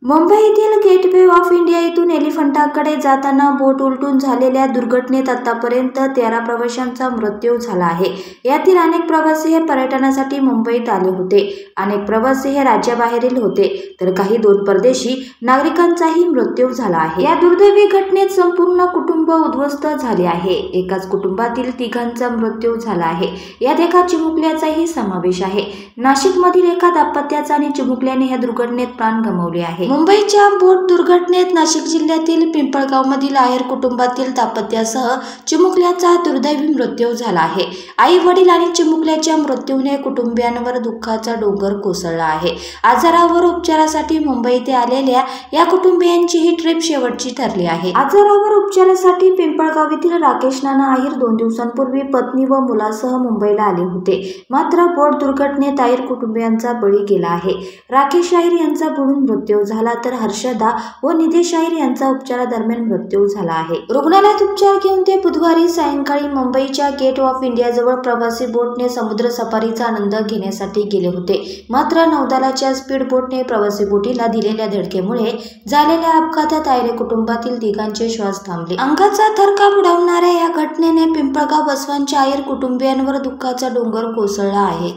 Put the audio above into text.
मुंबई येथील gateway of India येथून एलिफंटाकडे जाताना बोट उलटून झालेल्या दुर्घटनेत आतापर्यंत 13 प्रवाशांचा मृत्यू झाला आहे। यातील अनेक प्रवासी हे पर्यटनासाठी मुंबईत आले होते। अनेक प्रवासी हे राज्याबाहेरील होते, तर काही 2 परदेशी नागरिकांचाही मृत्यू झाला आहे। या दुर्दैवी घटनेत संपूर्ण कुटुंब उद्ध्वस्त झाले आहे। एकाच कुटुंबातील 3घांचा मृत्यू झाला आहे। यात एका चिमुकल्याचाही समावेश आहे। नाशिकमधील एका दाम्पत्याचा आणि चिमुकल्याने या दुर्घटनेत प्राण गमावले आहे। मुंबईच्या बोट दुर्घटनेत नाशिक जिल्ह्यातील पिंपळगावमधील आहेर कुटुंबातील दाम्पत्यासह चिमुकल्याचा दुर्दैवी मृत्यू झाला आहे। आई वडील आणि चिमुकल्याच्या मृत्यूने कुटुंबियांवर दुःखाचा डोंगर कोसळला आहे। आजारावर उपचारासाठी मुंबई येथे आलेल्या या कुटुंबियांची ही ट्रिप शेवटची ठरली आहे। आजारावर उपचारासाठी पिंपळगाव येथील राकेश नाना आहेर 2 दिवसांपूर्वी पत्नी व मुलासह मुंबईला आले होते। मात्र बोट दुर्घटनेत आहेर कुटुंबियांचा बळी गेला आहे। राकेश आहेर यांचा बुडून मृत्यू झाला, तर हर्षदा व निदेश आहेर यांचा उपचारादरम्यान मृत्यू झाला आहे। रुग्णालयात उपचार घेऊन ते बुधवारी सायंकाळी मुंबईच्या गेट ऑफ इंडिया जवळ प्रवासी बोटने समुद्र सफारीचा आनंद घेण्यासाठी गेले होते। मात्र नौदलाच्या स्पीड बोटने प्रवासी बोटीला दिलेल्या धडकेमुळे झालेल्या अपघातात आहेर कुटुंबातील 3घांचे श्वास थांबले। अंगाचा थरकाप उडवणाऱ्या या घटनेने पिंपळगाव बसवांच्या आहेर कुटुंबियांवर दुःखाचा डोंगर कोसळला आहे।